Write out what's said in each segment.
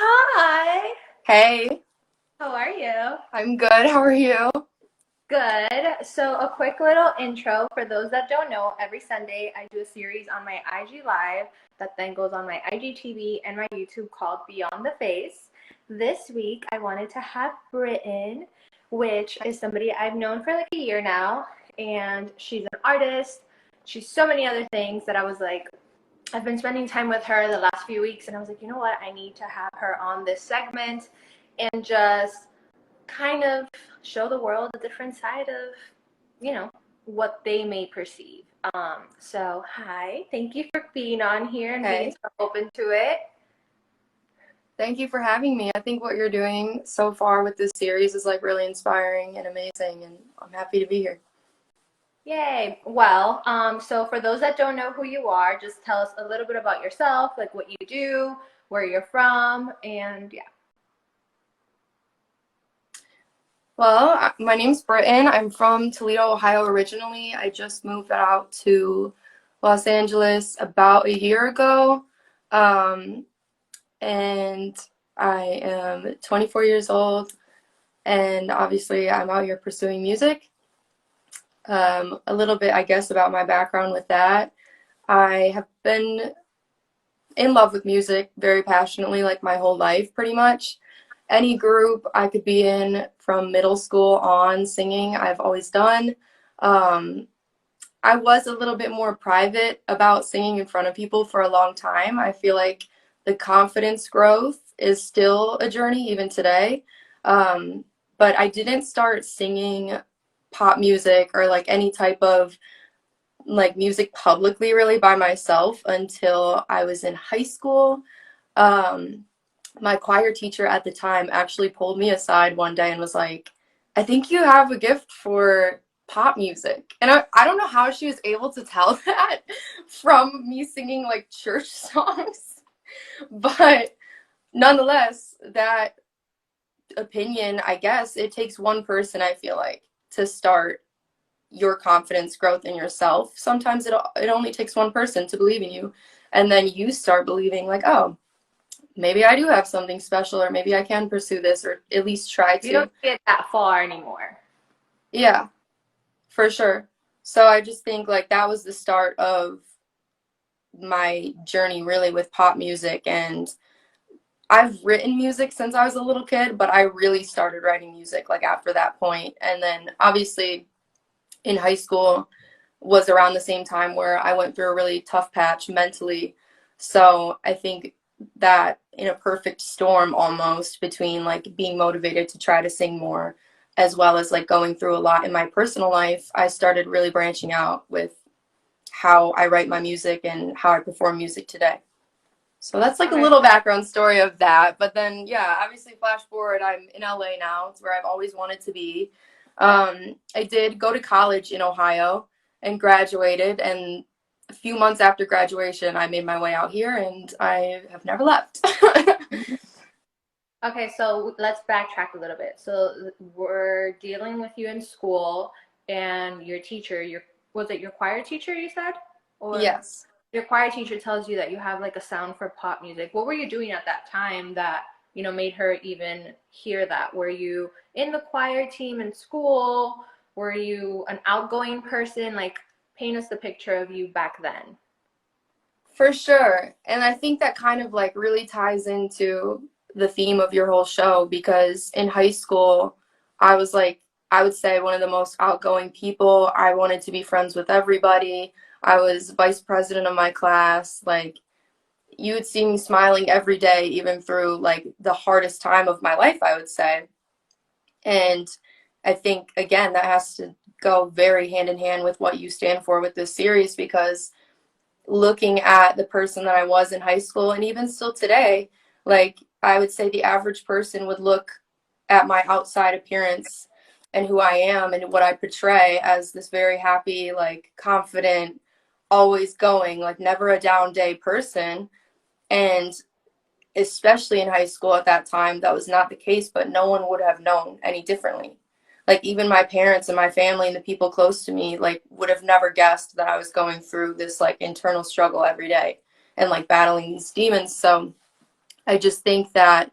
Hi, Hey, how are you? I'm good. How are you? Good. So, a quick little intro for those that don't know, every Sunday I do a series on my IG Live that then goes on my IGTV and my YouTube called Beyond the Face. This week I wanted to have Britton, which is somebody I've known for like a year now, and she's an artist. She's so many other things that I was like, I've been spending time with her the last few weeks, and I was like, you know what? I need to have her on this segment and just kind of show the world a different side of, you know, what they may perceive. So hi, thank you for being on here and being Hey, so open to it. thank you for having me. I think what you're doing so far with this series is like really inspiring and amazing, and I'm happy to be here. Yay. Well, so for those that don't know who you are, just tell us a little bit about yourself, like what you do, where you're from, and yeah. Well, my name's Britton. I'm from Toledo, Ohio originally. I just moved out to Los Angeles about a year ago. Um, and I am 24 years old, and obviously I'm out here pursuing music. A little bit, I guess, about my background with that. I have been in love with music very passionately, like my whole life, pretty much. Any group I could be in from middle school on, singing, I've always done. Um, I was a little bit more private about singing in front of people for a long time. I feel like the confidence growth is still a journey even today. Um, but I didn't start singing pop music or like any type of like music publicly really by myself until I was in high school. Um, my choir teacher at the time actually pulled me aside one day and was like, I think you have a gift for pop music. And I don't know how she was able to tell that from me singing like church songs. But nonetheless, that opinion, I guess, it takes one person, I feel like, to start your confidence growth in yourself. Sometimes it only takes one person to believe in you, and then you start believing like, oh, maybe I do have something special, or maybe I can pursue this, or at least try You to. don't get that far anymore. Yeah, for sure. So I just think like that was the start of my journey really with pop music, and I've written music since I was a little kid, but I really started writing music like after that point. And then obviously in high school was around the same time where I went through a really tough patch mentally. So I think that in a perfect storm almost between like being motivated to try to sing more as well as like going through a lot in my personal life, I started really branching out with how I write my music and how I perform music today. So that's like a Okay. little background story of that. But then, yeah, obviously, flash forward, I'm in LA now. It's where I've always wanted to be. I did go to college in Ohio and graduated. And a few months after graduation, I made my way out here and I have never left. Okay, so let's backtrack a little bit. So we're dealing with you in school and your teacher, your was it your choir teacher you said? Or Yes. your choir teacher tells you that you have like a sound for pop music. What were you doing at that time that, made her even hear that? Were you in the choir team in school? Were you an outgoing person? Like paint us the picture of you back then. For sure. And I think that kind of like really ties into the theme of your whole show because in high school, I was like, I would say one of the most outgoing people. I wanted to be friends with everybody. I was vice president of my class. Like, you would see me smiling every day, even through like the hardest time of my life, I would say. And I think, again, that has to go very hand in hand with what you stand for with this series because looking at the person that I was in high school and even still today, like I would say the average person would look at my outside appearance and who I am and what I portray as this very happy, like confident, always going, like never a down day person. And especially in high school at that time, that was not the case, but no one would have known any differently. Like even my parents and my family and the people close to me, like would have never guessed that I was going through this like internal struggle every day and like battling these demons. So I just think that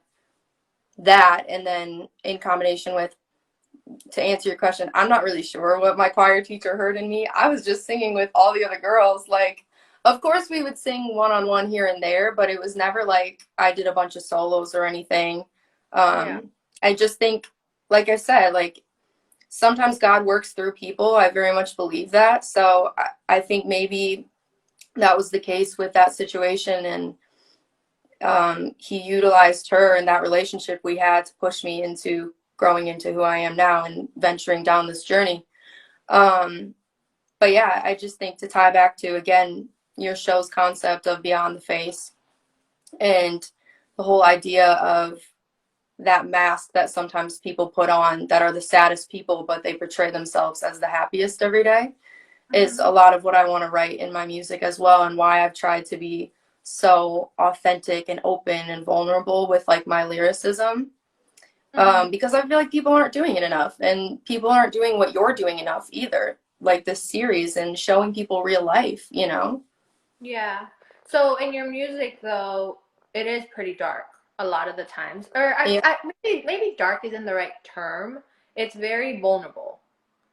and then in combination with, to answer your question, I'm not really sure what my choir teacher heard in me. I was just singing with all the other girls. Like, of course, we would sing one on one here and there, but it was never like I did a bunch of solos or anything. Yeah. I just think, like I said, like sometimes God works through people. I very much believe that. So I think maybe that was the case with that situation. And he utilized her and that relationship we had to push me into growing into who I am now and venturing down this journey. Um, but yeah, I just think to tie back to again your show's concept of beyond the face and the whole idea of that mask that sometimes people put on that are the saddest people, but they portray themselves as the happiest every day is Mm-hmm. a lot of what I want to write in my music as well, and why I've tried to be so authentic and open and vulnerable with like my lyricism. Mm-hmm. Because I feel like people aren't doing it enough, and people aren't doing what you're doing enough either. Like this series and showing people real life, you know? Yeah. So in your music though, it is pretty dark a lot of the times. Or Yeah, maybe dark isn't the right term. It's very vulnerable.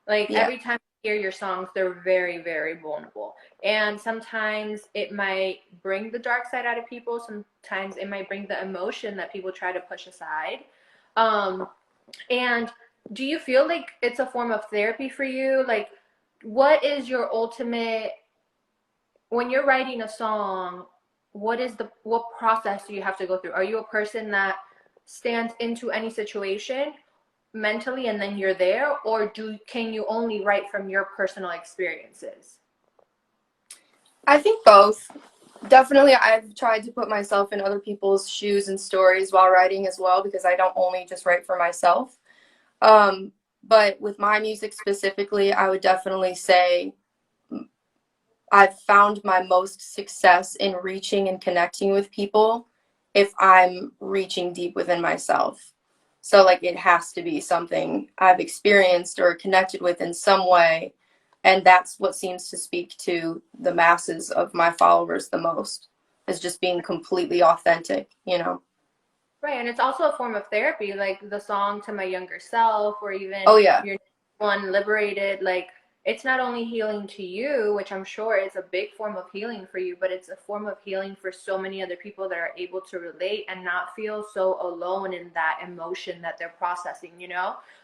Like yeah. every time I hear your songs, they're very, very vulnerable. And sometimes it might bring the dark side out of people. Sometimes it might bring the emotion that people try to push aside. Um, and do you feel like it's a form of therapy for you? Like, what is your ultimate when you're writing a song, what process do you have to go through? Are you a person that stands into any situation mentally and then you're there, or do can you only write from your personal experiences? I think both. Definitely, I've tried to put myself in other people's shoes and stories while writing as well, because I don't only just write for myself. Um, but with my music specifically, I would definitely say I've found my most success in reaching and connecting with people if I'm reaching deep within myself. So, like, it has to be something I've experienced or connected with in some way. And that's what seems to speak to the masses of my followers the most, is just being completely authentic, you know? Right, and it's also a form of therapy, like the song To My Younger Self, or even Oh, yeah, your one Liberated. Like, it's not only healing to you, which I'm sure is a big form of healing for you, but it's a form of healing for so many other people that are able to relate and not feel so alone in that emotion that they're processing.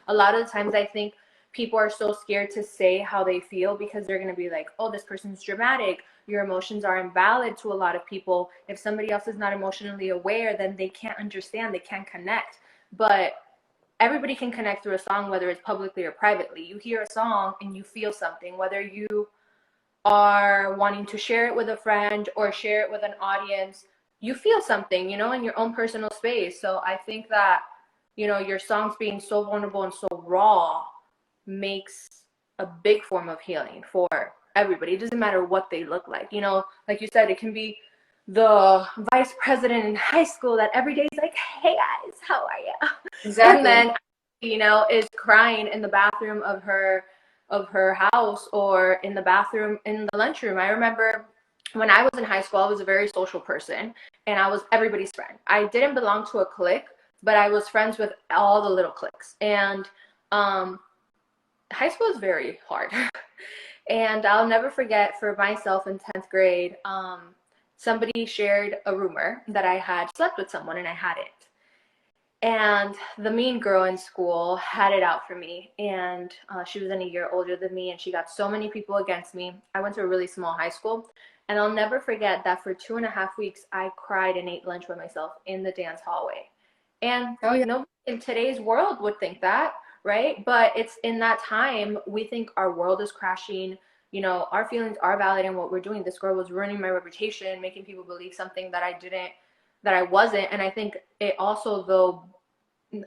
A lot of the times I think people are so scared to say how they feel because they're going to be like, oh, this person's dramatic. Your emotions are invalid to a lot of people. If somebody else is not emotionally aware, then they can't understand, they can't connect. But everybody can connect through a song, whether it's publicly or privately. You hear a song and you feel something, whether you are wanting to share it with a friend or share it with an audience, you feel something, in your own personal space. So I think that, your songs being so vulnerable and so raw makes a big form of healing for everybody. It doesn't matter what they look like. Like you said, it can be the vice president in high school that every day is like, hey guys, how are you? And exactly. then, is crying in the bathroom of her house or in the bathroom in the lunchroom. I remember when I was in high school, I was a very social person and I was everybody's friend. I didn't belong to a clique, but I was friends with all the little cliques. And um, high school is very hard. And I'll never forget for myself in 10th grade, somebody shared a rumor that I had slept with someone and I hadn't. And the mean girl in school had it out for me. And she was in a year older than me and she got so many people against me. I went to a really small high school. And I'll never forget that for 2.5 weeks, I cried and ate lunch by myself in the dance hallway. And Oh, yeah. nobody in today's world would think that, right? But it's in that time we think our world is crashing. Our feelings are valid in what we're doing. This girl was ruining my reputation, making people believe something that I didn't, that I wasn't. And I think it also, though,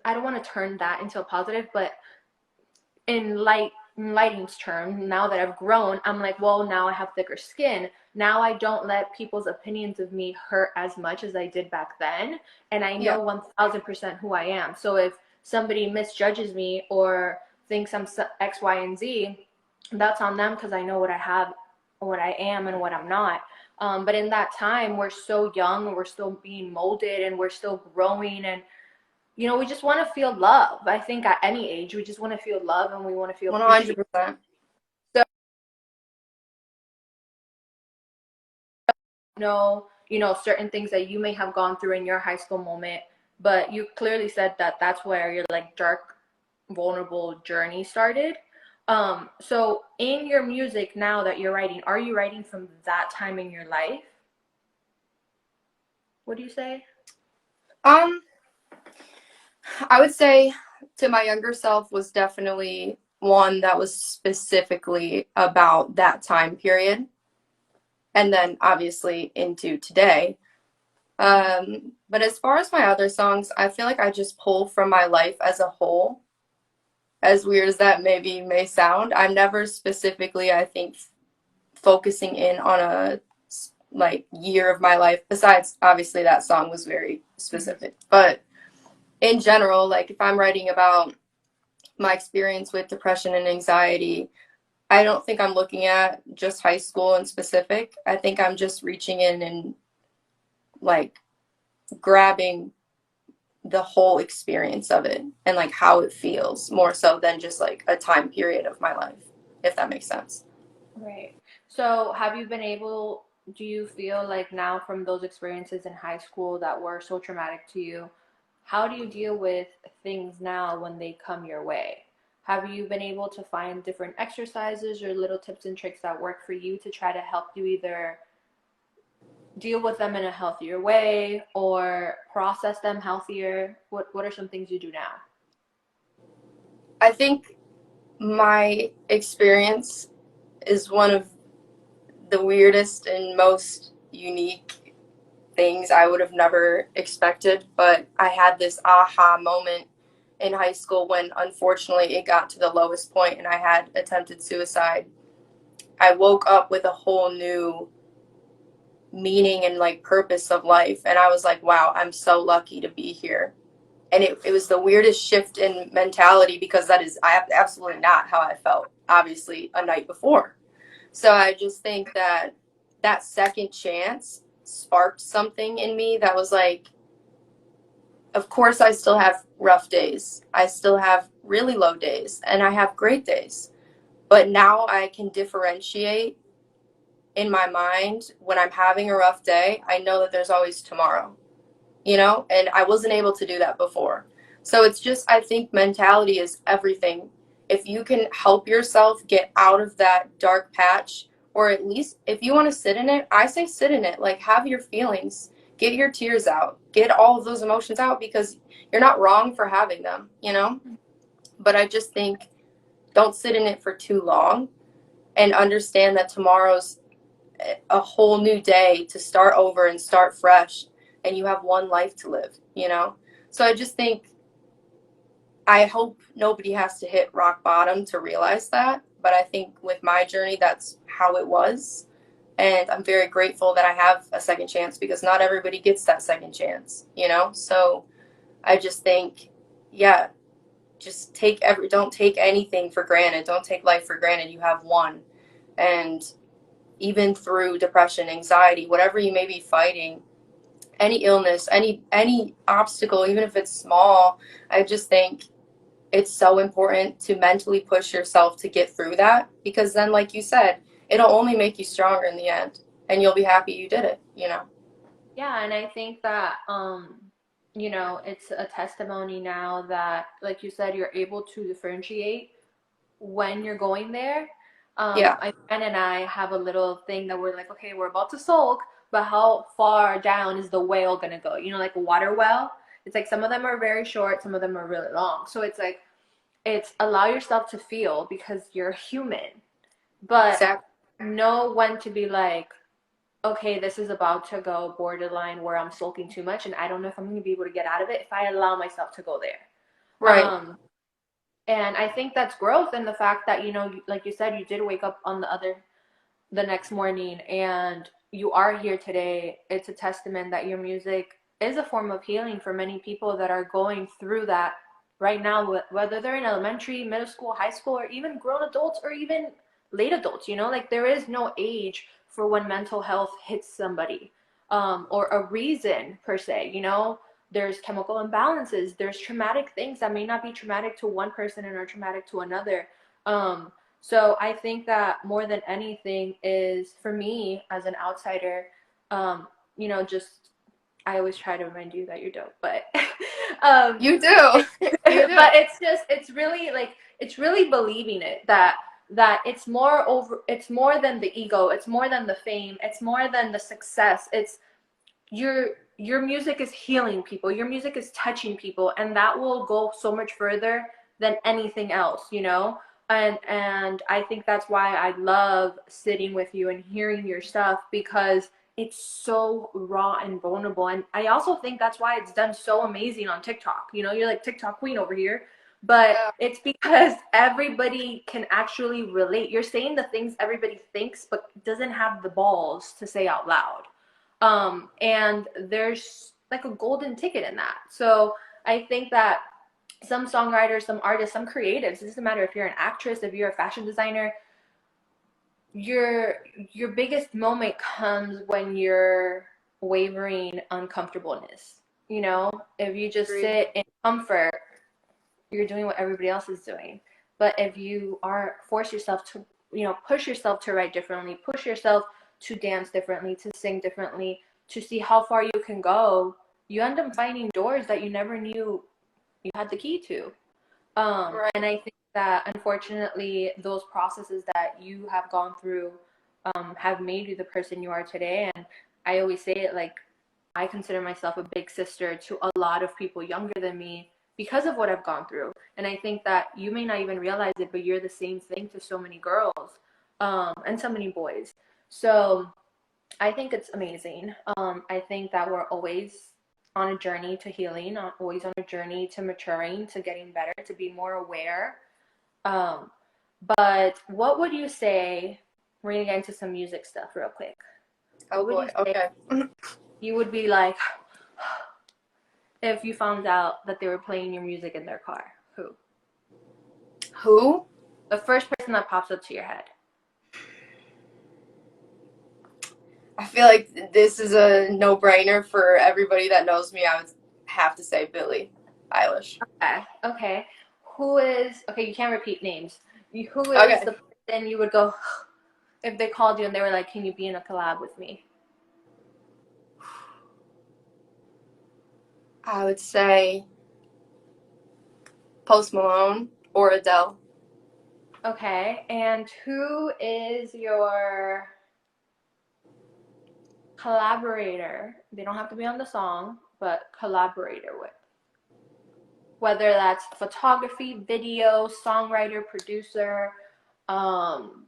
I don't want to turn that into a positive, but in lighting's term, now that I've grown, I'm like, well, now I have thicker skin. Now I don't let people's opinions of me hurt as much as I did back then. And I Yeah. know 1000% who I am. So if somebody misjudges me or thinks I'm X, Y, and Z, that's on them because I know what I have what I am and what I'm not. But in that time, we're so young and we're still being molded and we're still growing. And, we just want to feel love. I think at any age, we just want to feel love and we want to feel appreciated. 100%. So, certain things that you may have gone through in your high school moment, but you clearly said that that's where your like dark, vulnerable journey started. So in your music now that you're writing, are you writing from that time in your life? What do you say? Um, I would say to my younger self was definitely one that was specifically about that time period. And then obviously into today. But as far as my other songs, I feel like I just pull from my life as a whole. As weird as that maybe may sound, I'm never specifically, I think, focusing in on a like year of my life. Besides, obviously, that song was very specific. But in general, like if I'm writing about my experience with depression and anxiety, I don't think I'm looking at just high school in specific. I think I'm just reaching in and like grabbing the whole experience of it and like how it feels more so than just like a time period of my life, if that makes sense. Right. So do you feel like now from those experiences in high school that were so traumatic to you, how do you deal with things now when they come your way? Have you been able to find different exercises or little tips and tricks that work for you to try to help you either deal with them in a healthier way or process them healthier? What are some things you do now? I think my experience is one of the weirdest and most unique things I would have never expected, but I had this aha moment in high school when unfortunately it got to the lowest point and I had attempted suicide. I woke up with a whole new meaning and like purpose of life, and I was like, wow, I'm so lucky to be here. And it was the weirdest shift in mentality because that is absolutely not how I felt obviously a night before. So I just think that that second chance sparked something in me that was like, of course I still have rough days, I still have really low days, and I have great days, but now I can differentiate in my mind. When I'm having a rough day, I know that there's always tomorrow, and I wasn't able to do that before. So it's just, I think mentality is everything. If you can help yourself get out of that dark patch, or at least if you want to sit in it, I say sit in it. Like, have your feelings, get your tears out, get all of those emotions out, because you're not wrong for having them. But I just think don't sit in it for too long, and understand that tomorrow's a whole new day to start over and start fresh, and you have one life to live. So I just think, I hope nobody has to hit rock bottom to realize that, but I think with my journey that's how it was, and I'm very grateful that I have a second chance, because not everybody gets that second chance. So I just think, yeah, just don't take anything for granted, don't take life for granted. You have one. And even through depression, anxiety, whatever you may be fighting, any illness, any obstacle, even if it's small, I just think it's so important to mentally push yourself to get through that, because then, like you said, it'll only make you stronger in the end, and you'll be happy you did it. Yeah, and I think that it's a testimony now that, like you said, you're able to differentiate when you're going there. Yeah, My friend and I have a little thing that we're like, okay, we're about to sulk, but how far down is the whale gonna go? Like a water well. It's like some of them are very short, some of them are really long. So it's like it's allow yourself to feel because you're human, but exactly. know when to be like, okay, this is about to go borderline where I'm sulking too much, and I don't know if I'm going to be able to get out of it if I allow myself to go there. Right. And I think that's growth in the fact that, like you said, you did wake up on the next morning and you are here today. It's a testament that your music is a form of healing for many people that are going through that right now, whether they're in elementary, middle school, high school, or even grown adults, or even late adults, you know, like there is no age for when mental health hits somebody, or a reason per se, you know. There's chemical imbalances, there's traumatic things that may not be traumatic to one person and are traumatic to another. So I think that more than anything is for me as an outsider, you know, just I always try to remind you that you're dope, but You do. You do. but it's just it's really like it's really believing it that it's more than the ego, it's more than the fame, it's more than the success. It's your music is healing people, your music is touching people, and that will go so much further than anything else, you know. And I think that's why I love sitting with you and hearing your stuff, because it's so raw and vulnerable. And I also think that's why it's done so amazing on TikTok. You know, you're like TikTok queen over here, but Yeah. it's because everybody can actually relate. You're saying the things everybody thinks but doesn't have the balls to say out loud. And there's like a golden ticket in that. So I think that some songwriters, some artists, some creatives, it doesn't matter if you're an actress, if you're a fashion designer, your your biggest moment comes when you're wavering uncomfortableness. You know, if you just Agreed. sit in comfort, you're doing what everybody else is doing. But if you are force yourself to, you know, push yourself to write differently, push yourself to dance differently, to sing differently, to see how far you can go, you end up finding doors that you never knew you had the key to. Right. And I think that unfortunately, those processes that you have gone through have made you the person you are today. And I always say it like I consider myself a big sister to a lot of people younger than me because of what I've gone through. And I think that you may not even realize it, but you're the same thing to so many girls, and so many boys. So I think it's amazing. I think that we're always on a journey to healing, always on a journey to maturing, to getting better, to be more aware. Um, but what would you say? We're gonna get into some music stuff real quick. Oh What would boy. you say Okay. you would be like if you found out that they were playing your music in their car? Who? Who? The first person that pops up to your head. I feel like this is a no-brainer for everybody that knows me. I would have to say Billie Eilish. Okay. Okay. Who is? Okay, you can't repeat names. Who is Okay. the person you would go if they called you and they were like, "Can you be in a collab with me?" I would say Post Malone or Adele. Okay. And who is your collaborator? They don't have to be on the song, but collaborator with. Whether that's photography, video, songwriter, producer, um,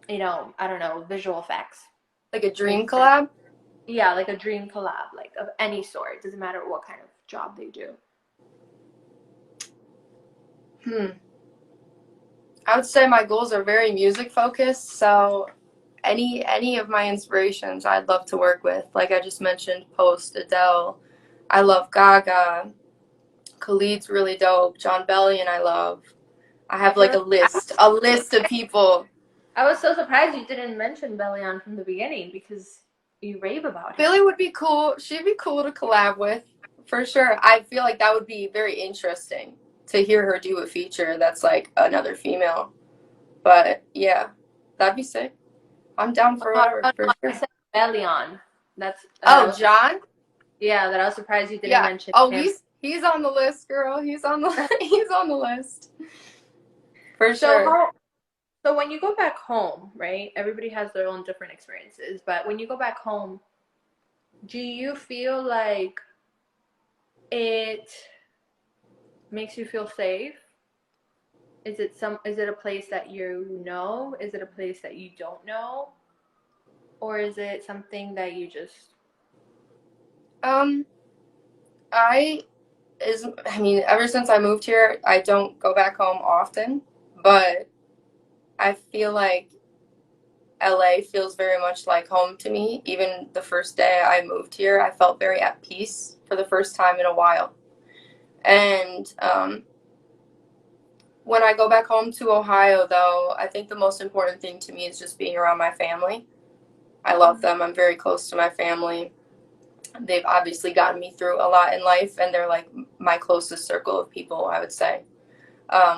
you know, I don't know, visual effects. Like a dream Like, collab? yeah, like a dream collab, like of any sort. It doesn't matter what kind of job they do. I would say my goals are very music focused, so any of my inspirations I'd love to work with. Like I just mentioned, Post, Adele. I love Gaga. Khalid's really dope. John Bellion I love. I I have feel like like a list of people. I was so surprised you didn't mention Bellion from the beginning because you rave about him. Billie would be cool. She'd be cool to collab with, for sure. I feel like that would be very interesting to hear her do a feature that's like another female. But yeah, that'd be sick. I'm down for whatever, No, for no, I sure. said Bellion. That's I Oh, was John? yeah, that I was surprised you didn't Yeah. mention Oh, him. he's on the list, girl. He's on the he's on the list. For So sure. how so when you go back home, right? Everybody has their own different experiences, but when you go back home, do you feel like it makes you feel safe? Is it a place that you know? Is it a place that you don't know? Or is it something that you just Um, I I mean, ever since I moved here, I don't go back home often, but I feel like LA feels very much like home to me. Even the first day I moved here, I felt very at peace for the first time in a while. And when I go back home to Ohio, though, I think the most important thing to me is just being around my family. I love them. I'm very close to my family. They've obviously gotten me through a lot in life, and they're like my closest circle of people, I would say,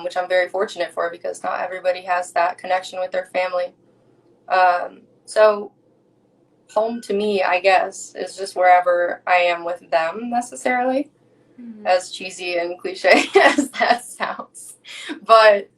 which I'm very fortunate for because not everybody has that connection with their family. So home to me, I guess, is just wherever I am with them necessarily, as cheesy and cliche as that sounds. But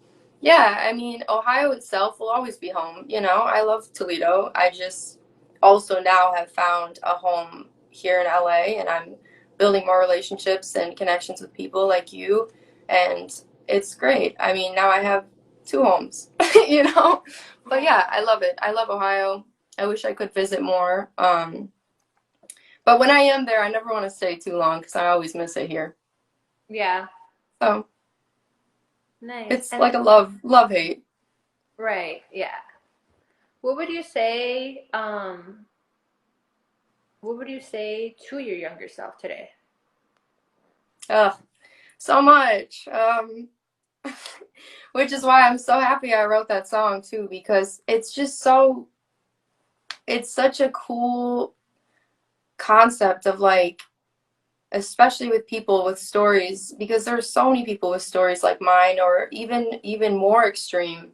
yeah, I mean, Ohio itself will always be home. You know, I love Toledo. I just also now have found a home here in LA, and I'm building more relationships and connections with people like you, and it's great. I mean, now I have two homes, you know? But yeah, I love it. I love Ohio. I wish I could visit more. But when I am there, I never want to stay too long because I always miss it here. Yeah. So Nice. it's like a love hate. Right. Yeah. What would you say? What would you say to your younger self today? Ugh, so much. Which is why I'm so happy I wrote that song too, because it's such a cool concept of like, especially with people with stories, because there's so many people with stories like mine, or even more extreme,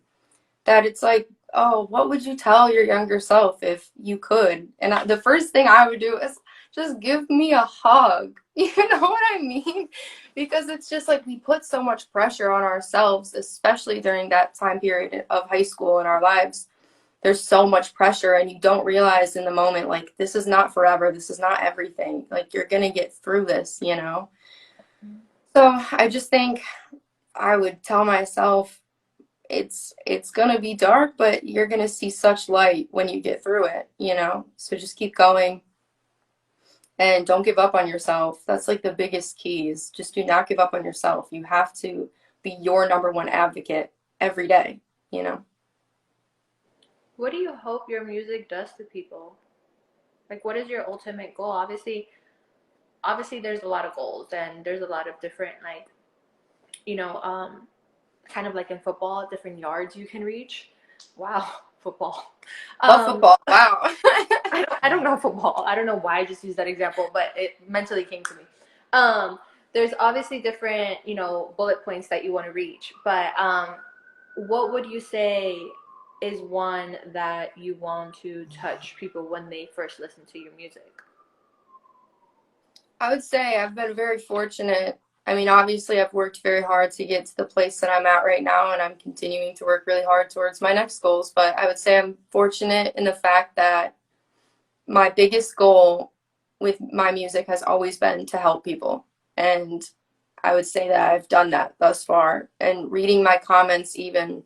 that it's like, oh, what would you tell your younger self if you could? And the first thing I would do is just give me a hug. You know what I mean? Because it's just like we put so much pressure on ourselves, especially during that time period of high school in our lives. There's so much pressure, and you don't realize in the moment, like, this is not forever. This is not everything. Like, you're going to get through this, you know? So I just think I would tell myself, it's gonna be dark, but you're gonna see such light when you get through it, you know? So just keep going and don't give up on yourself. That's like the biggest key is just do not give up on yourself. You have to be your number one advocate every day, you know? What do you hope your music does to people? Like, what is your ultimate goal? Obviously, there's a lot of goals, and there's a lot of different, like, you know, kind of like in football, different yards you can reach. Wow, football. Love football. Wow. I don't know football. I don't know why I just used that example, but it mentally came to me. Um, there's obviously different, you know, bullet points that you want to reach, but what would you say is one that you want to touch people when they first listen to your music? I would say I've been very fortunate. I mean, obviously, I've worked very hard to get to the place that I'm at right now, and I'm continuing to work really hard towards my next goals. But I would say I'm fortunate in the fact that my biggest goal with my music has always been to help people. And I would say that I've done that thus far. And reading my comments, even,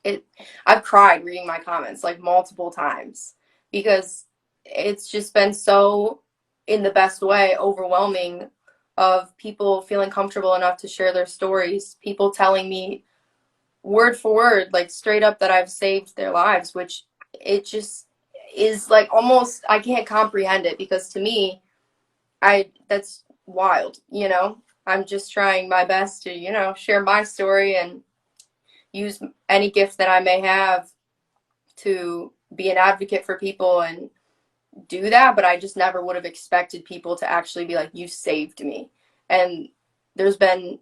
it, I've cried reading my comments like multiple times because it's just been so, in the best way, overwhelming of people feeling comfortable enough to share their stories, people telling me word for word, like straight up, that I've saved their lives, which it just is like almost, I can't comprehend it because to me, that's wild, you know? I'm just trying my best to, you know, share my story and use any gift that I may have to be an advocate for people and do that, but I just never would have expected people to actually be like, you saved me. And there's been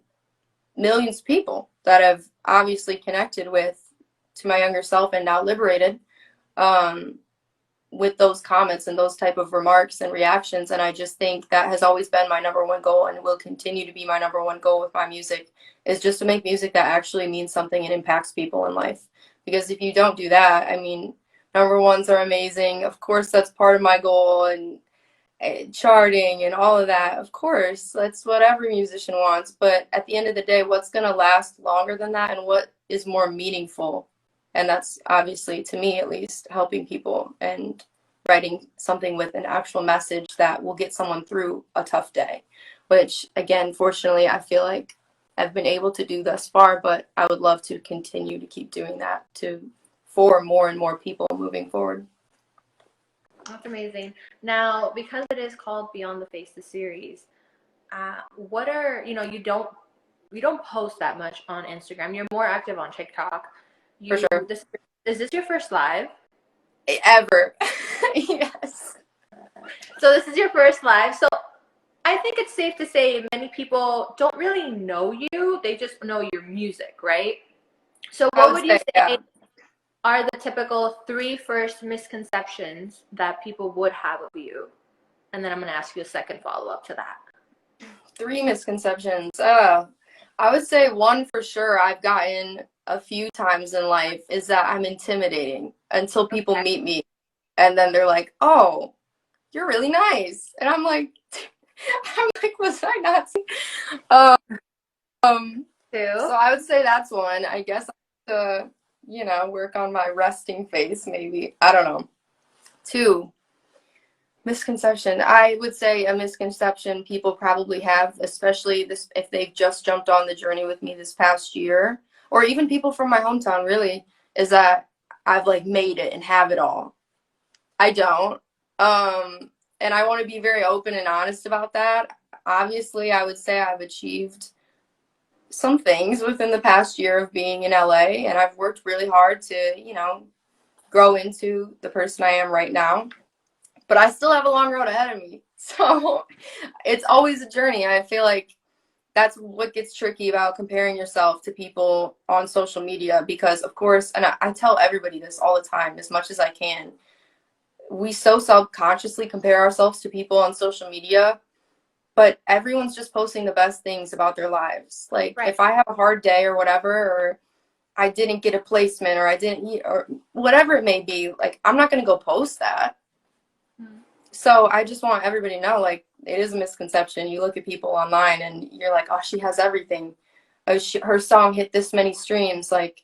millions of people that have obviously connected with to my younger self and now liberated um, with those comments and those type of remarks and reactions. And I just think that has always been my number one goal and will continue to be my number one goal with my music, is just to make music that actually means something and impacts people in life. Because if you don't do that, I mean, number ones are amazing. Of course, that's part of my goal, and charting and all of that. Of course, that's what every musician wants. But at the end of the day, what's going to last longer than that and what is more meaningful? And that's obviously, to me at least, helping people and writing something with an actual message that will get someone through a tough day, which, again, fortunately, I feel like I've been able to do thus far, but I would love to continue to keep doing that for more and more people moving forward. That's amazing. Now, because it is called Beyond the Face, the series, what are, you know, you don't you don't post that much on Instagram. You're more active on TikTok. For You sure. this is this your first live? Ever. Yes. So this is your first live. So I think it's safe to say many people don't really know you. They just know your music, right? So I what would would you say, say yeah. are the typical three first misconceptions that people would have of you? And then I'm going to ask you a second follow-up to that. Three misconceptions. I would say one for sure I've gotten a few times in life is that I'm intimidating until people Okay. meet me and then they're like, "Oh, you're really nice." And I'm like was I not? Two. So I would say that's one. I guess I have to, work on my resting face maybe. I don't know. Two, misconception. I would say a misconception people probably have, especially this if they've just jumped on the journey with me this past year, or even people from my hometown really, is that I've like made it and have it all. I don't. And I want to be very open and honest about that. Obviously, I would say I've achieved some things within the past year of being in LA, and I've worked really hard to, grow into the person I am right now. But I still have a long road ahead of me. So it's always a journey. I feel like that's what gets tricky about comparing yourself to people on social media because, of course, and I tell everybody this all the time as much as I can, we so subconsciously compare ourselves to people on social media, but everyone's just posting the best things about their lives. Like Right. if I have a hard day or whatever, or I didn't get a placement or I didn't eat or whatever it may be, like I'm not going to go post that. So I just want everybody to know, like, it is a misconception. You look at people online and you're like, oh, she has everything. Oh, her song hit this many streams. Like,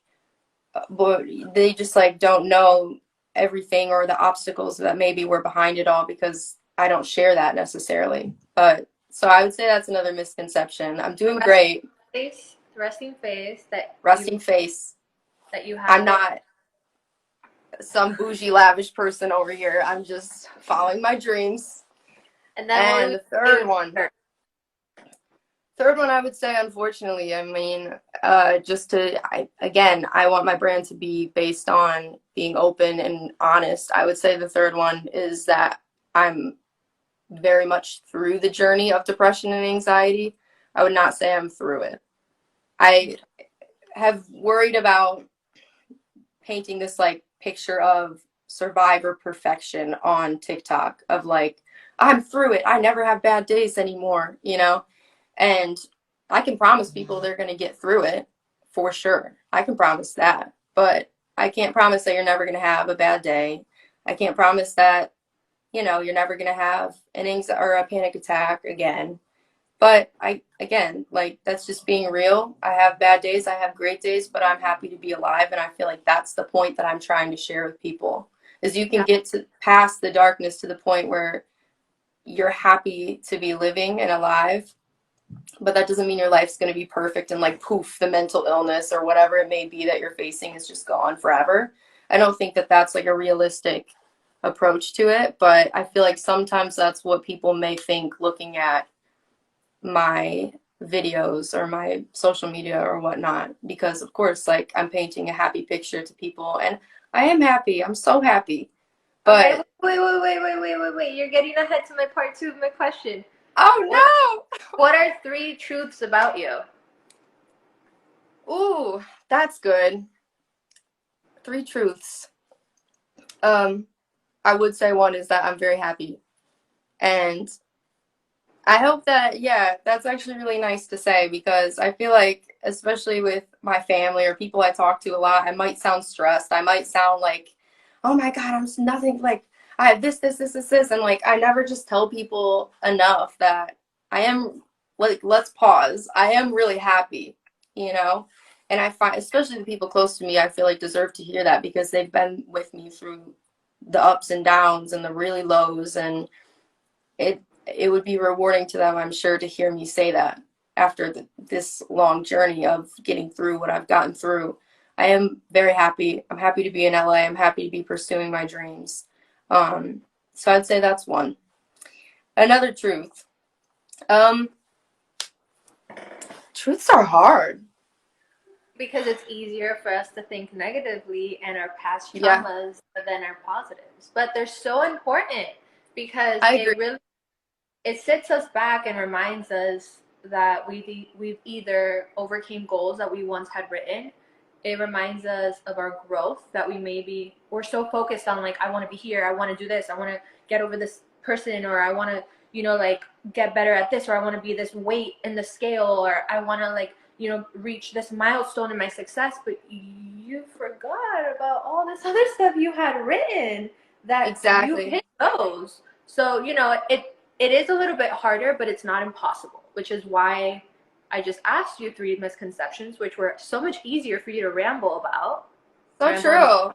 but they just like don't know everything or the obstacles that maybe were behind it all because I don't share that necessarily. But so I would say that's another misconception. I'm doing great. Resting face Resting face. that you I'm have it. not some bougie lavish person over here. I'm just following my dreams. And then what do And we the say third with one. her? Third one, I would say, unfortunately, I mean, I want my brand to be based on being open and honest. I would say the third one is that I'm very much through the journey of depression and anxiety. I would not say I'm through it. I have worried about painting this like picture of survivor perfection on TikTok of like, I'm through it. I never have bad days anymore, And I can promise people they're going to get through it for sure. I can promise that. But I can't promise that you're never going to have a bad day. I can't promise that, you're never going to have an anxiety or a panic attack again. But again, like that's just being real. I have bad days, I have great days, but I'm happy to be alive. And I feel like that's the point that I'm trying to share with people is you can Yeah. get to past the darkness to the point where you're happy to be living and alive, but that doesn't mean your life's going to be perfect and like poof, the mental illness or whatever it may be that you're facing is just gone forever. I don't think that that's like a realistic approach to it, but I feel like sometimes that's what people may think looking at my videos or my social media or whatnot, because of course, like I'm painting a happy picture to people and I am happy. I'm so happy. Okay, But wait. You're getting ahead to my part two of my question. oh What no. what are three truths about you? Ooh, that's good. Three truths. Um, I would say one is that I'm very happy. And I hope that, yeah, that's actually really nice to say because I feel like, especially with my family or people I talk to a lot, I might sound stressed. I might sound like, oh my God, I'm nothing like, I have this. And like, I never just tell people enough that I am, like, let's pause. I am really happy, you know? And I find, especially the people close to me, I feel like deserve to hear that because they've been with me through the ups and downs and the really lows. And it would be rewarding to them, I'm sure, to hear me say that after this long journey of getting through what I've gotten through. I am very happy. I'm happy to be in LA. I'm happy to be pursuing my dreams. So I'd say that's one. Another truth. Truths are hard. Because it's easier for us to think negatively and our past Yeah, traumas than our positives. But they're so important because I agree. it sits us back and reminds us that we've either overcame goals that we once had written. It reminds us of our growth that we're so focused on, like, I want to be here, I want to do this, I want to get over this person, or I want to, like, get better at this, or I want to be this weight in the scale, or I want to, like, reach this milestone in my success. But you forgot about all this other stuff you had written that you Exactly. hit those. So, it is a little bit harder, but it's not impossible, which is why I just asked you 3 misconceptions, which were so much easier for you to ramble about. So Ramble in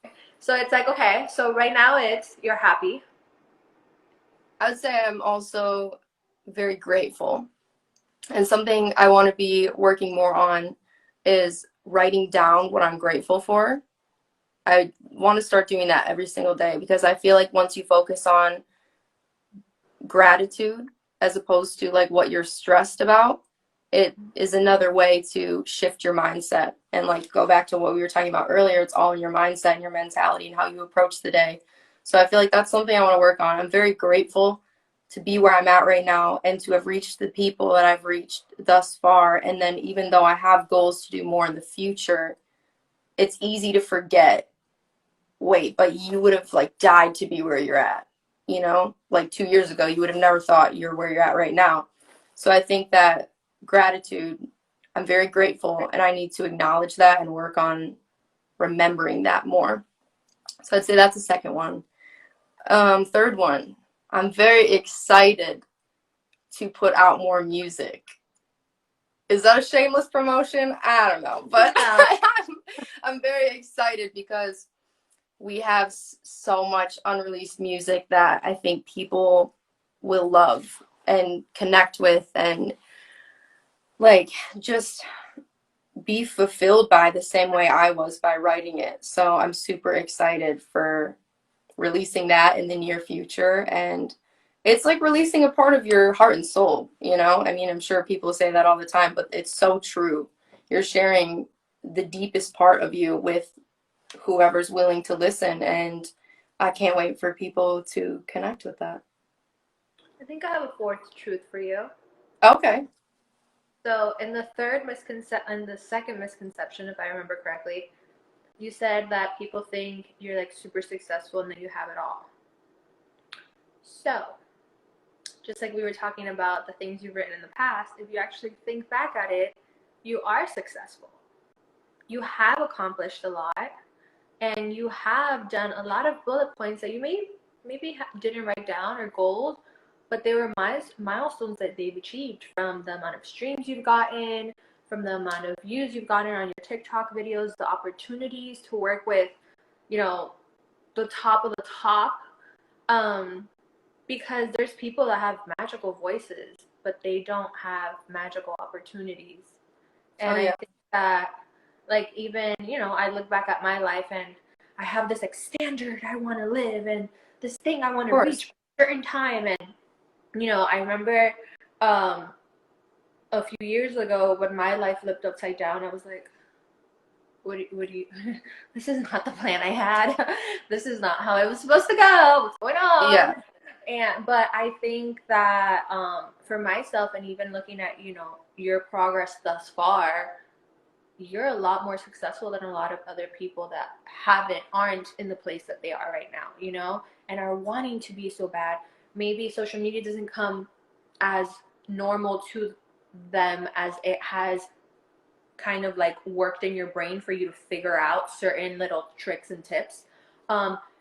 true. So it's like, okay, so right now you're happy. I would say I'm also very grateful. And something I want to be working more on is writing down what I'm grateful for. I want to start doing that every single day because I feel like once you focus on gratitude as opposed to like what you're stressed about, it is another way to shift your mindset and like go back to what we were talking about earlier. It's all in your mindset and your mentality and how you approach the day. So I feel like that's something I want to work on. I'm very grateful to be where I'm at right now and to have reached the people that I've reached thus far. And then even though I have goals to do more in the future, it's easy to forget, wait, but you would have like died to be where you're at. Like 2 years ago, you would have never thought you're where you're at right now. So I think that gratitude, I'm very grateful, and I need to acknowledge that and work on remembering that more. So I'd say that's the second one. Third one, I'm very excited to put out more music. Is that a shameless promotion? I don't know, but No. I'm very excited because we have so much unreleased music that I think people will love and connect with and like just be fulfilled by the same way I was by writing it. So I'm super excited for releasing that in the near future. And it's like releasing a part of your heart and soul, I mean, I'm sure people say that all the time, but it's so true. You're sharing the deepest part of you with whoever's willing to listen, and I can't wait for people to connect with that. I think I have a fourth truth for you. Okay. So in the second misconception, if I remember correctly, you said that people think you're like super successful and that you have it all. So, just like we were talking about the things you've written in the past, if you actually think back at it, you are successful. You have accomplished a lot, and you have done a lot of bullet points that you maybe didn't write down, or goals, but they were milestones that they've achieved, from the amount of streams you've gotten, from the amount of views you've gotten on your TikTok videos, the opportunities to work with, you know, the top of the top. Um, because there's people that have magical voices, but they don't have magical opportunities. Oh And I yeah. think that, like, even, I look back at my life and I have this like standard I want to live, and this thing I want Of to course. reach by a certain time. And, I remember um, a few years ago when my life flipped upside down, I was like, what do you, this is not the plan I had. This is not how it was supposed to go. What's going on? Yeah. But I think that for myself, and even looking at, your progress thus far, you're a lot more successful than a lot of other people that aren't in the place that they are right now, and are wanting to be so bad. Maybe social media doesn't come as normal to them as it has kind of like worked in your brain for you to figure out certain little tricks and tips.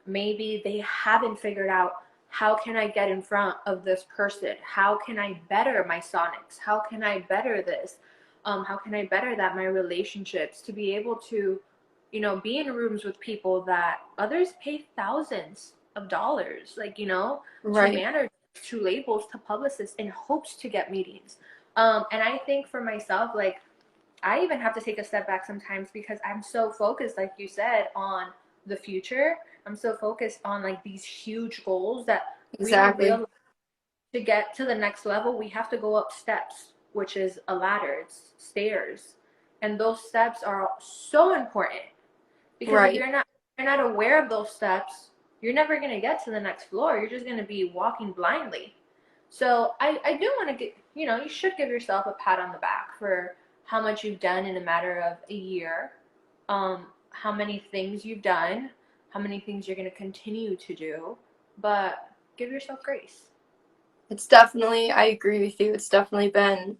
Maybe they haven't figured out, how can I get in front of this person? How can I better my sonics? How can I better this? How can I better that, my relationships, to be able to, be in rooms with people that others pay thousands of dollars, like, to Right. manage, to labels, to publicists, in hopes to get meetings. And I think for myself, like, I even have to take a step back sometimes because I'm so focused, like you said, on the future. I'm so focused on like these huge goals that we don't Exactly. realize, to get to the next level, we have to go up steps. which is a ladder, it's stairs. And those steps are so important because if Right. you're not aware of those steps, you're never going to get to the next floor. You're just going to be walking blindly. So I do want to get, you should give yourself a pat on the back for how much you've done in a matter of a year, how many things you've done, how many things you're going to continue to do, but give yourself grace. It's definitely, I agree with you. It's definitely been,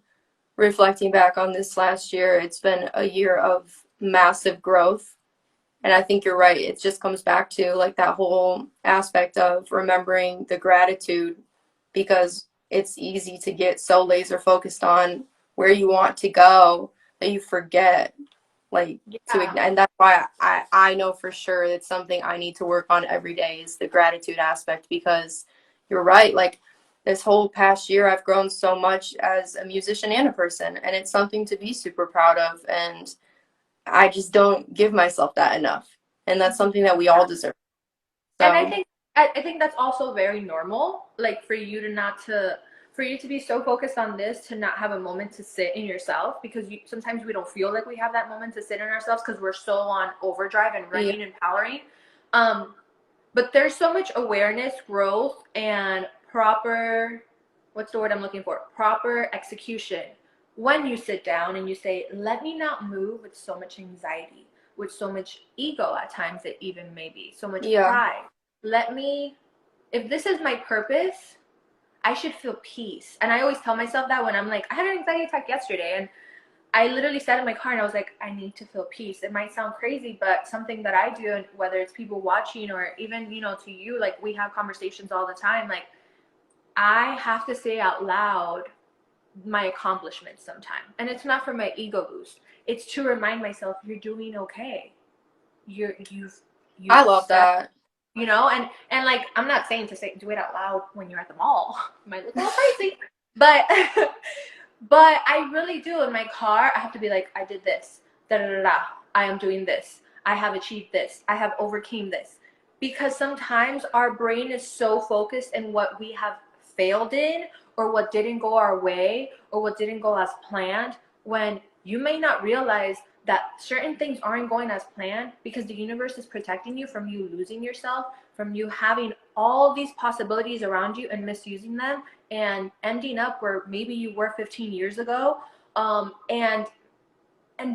reflecting back on this last year, it's been a year of massive growth. And I think you're right. It just comes back to like that whole aspect of remembering the gratitude, because it's easy to get so laser focused on where you want to go that you forget like to Yeah. and that's why I know for sure it's something I need to work on every day, is the gratitude aspect, because you're right, like this whole past year I've grown so much as a musician and a person, and it's something to be super proud of, and I just don't give myself that enough, and that's something that we all deserve. And I So think I think that's also very normal, like for you to be so focused on this to not have a moment to sit in yourself, because sometimes we don't feel like we have that moment to sit in ourselves because we're so on overdrive and yeah, running and powering. Um, but there's so much awareness, growth, and proper, what's the word I'm looking for? Proper execution. When you sit down and you say, let me not move with so much anxiety, with so much ego at times, it even may be, so much yeah, pride. Let me, if this is my purpose, I should feel peace. And I always tell myself that when I'm like, I had an anxiety attack yesterday, and I literally sat in my car and I was like, I need to feel peace. It might sound crazy, but something that I do, and whether it's people watching or even, to you, like we have conversations all the time, like I have to say out loud my accomplishments sometimes. And it's not for my ego boost. It's to remind myself you're doing okay. You've I love set, that. and like I'm not saying to say do it out loud when you're at the mall. It might look a little crazy, but but I really do. In my car, I have to be like, I did this. Da da da da. I am doing this. I have achieved this. I have overcame this. Because sometimes our brain is so focused in what we have failed in, or what didn't go our way, or what didn't go as planned, when you may not realize that certain things aren't going as planned because the universe is protecting you from you losing yourself, from you having all these possibilities around you and misusing them and ending up where maybe you were 15 years ago. And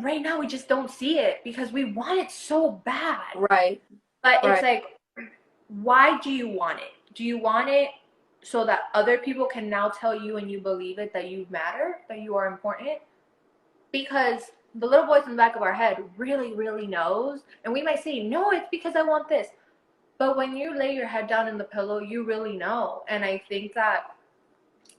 right now we just don't see it because we want it so bad. Right, But it's right, like, why do you want it? Do you want it so that other people can now tell you and you believe it, that you matter, that you are important? Because the little voice in the back of our head really, really knows. And we might say, no, it's because I want this. But when you lay your head down in the pillow, you really know. And I think that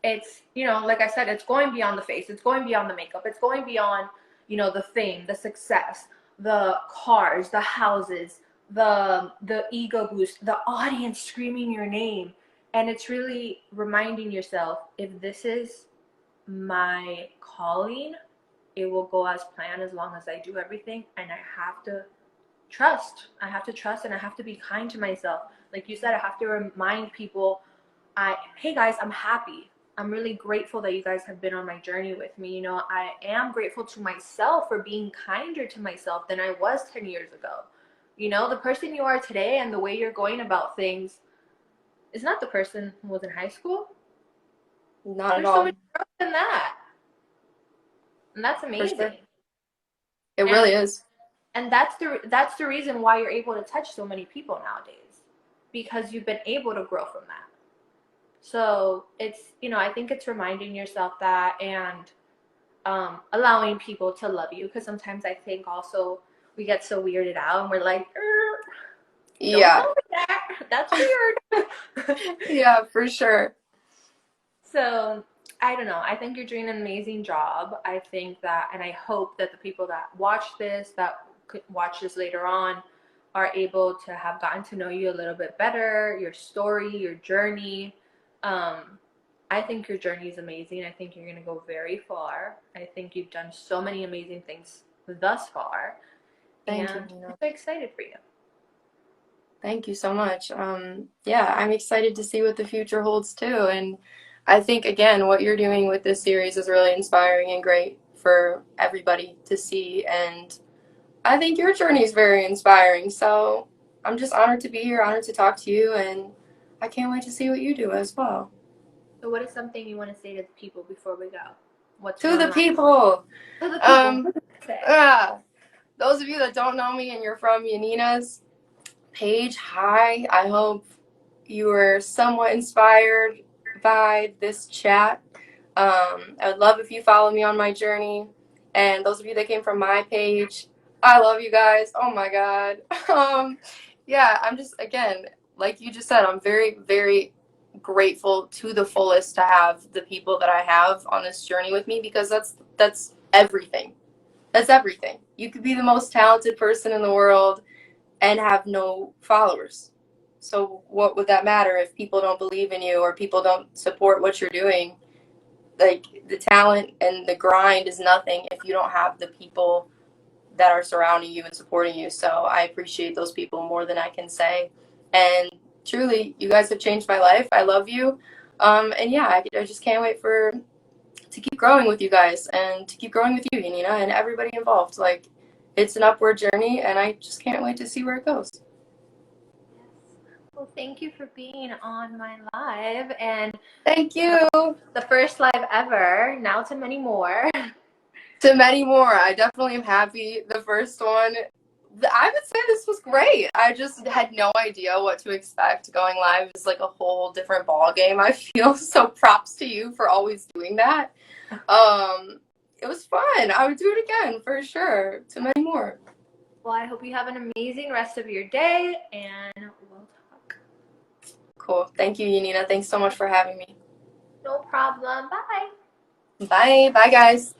it's, like I said, it's going beyond the face, it's going beyond the makeup, it's going beyond, the fame, the success, the cars, the houses, the ego boost, the audience screaming your name. And it's really reminding yourself, if this is my calling, it will go as planned as long as I do everything. And I have to trust. I have to trust, and I have to be kind to myself. Like you said, I have to remind people, hey guys, I'm happy. I'm really grateful that you guys have been on my journey with me. I am grateful to myself for being kinder to myself than I was 10 years ago. The person you are today and the way you're going about things is not the person who was in high school. not at There's so much all, growth in that. And that's for sure. amazing. It really And is. and that's the reason why you're able to touch so many people nowadays, because you've been able to grow from that. So it's, I think it's reminding yourself that, and allowing people to love you, because sometimes I think also we get so weirded out and we're like, don't Yeah. tell me that, that's weird. Yeah, for sure. So I don't know, I think you're doing an amazing job. I think that, and I hope that the people that watch this, that could watch this later on, are able to have gotten to know you a little bit better, your story, your journey. um, I think your journey is amazing. I think you're going to go very far. I think you've done so many amazing things thus far, Thank you, and I'm Nina. so excited for you. Thank you so much. Yeah, I'm excited to see what the future holds too. And I think, again, what you're doing with this series is really inspiring and great for everybody to see. And I think your journey is very inspiring. So I'm just honored to be here, honored to talk to you, and I can't wait to see what you do as well. So what is something you want to say to the people before we go? What's To one the line? people, To the people. those of you that don't know me and you're from Yanina's page, hi. I hope you were somewhat inspired by this chat. I would love if you follow me on my journey. And those of you that came from my page, I love you guys. Oh my God. Yeah, I'm just, again, like you just said, I'm very, very grateful to the fullest to have the people that I have on this journey with me, because that's everything. That's everything. You could be the most talented person in the world and have no followers. So what would that matter if people don't believe in you or people don't support what you're doing? Like, the talent and the grind is nothing if you don't have the people that are surrounding you and supporting you. So I appreciate those people more than I can say. And truly, you guys have changed my life. I love you. And yeah, I just can't wait to keep growing with you guys and to keep growing with you, Yanina, and everybody involved. Like, it's an upward journey, and I just can't wait to see where it goes. Well, thank you for being on my live, and Thank you. the first live ever, now to many more. To many more. I definitely am happy. The first one, I would say this was great. I just had no idea what to expect. Going live is like a whole different ball game, I feel. So props to you for always doing that. It was fun. I would do it again for sure. To many more. Well, I hope you have an amazing rest of your day, and we'll talk. Cool. Thank you, Yanina. Thanks so much for having me. No problem. Bye. Bye. Bye, guys.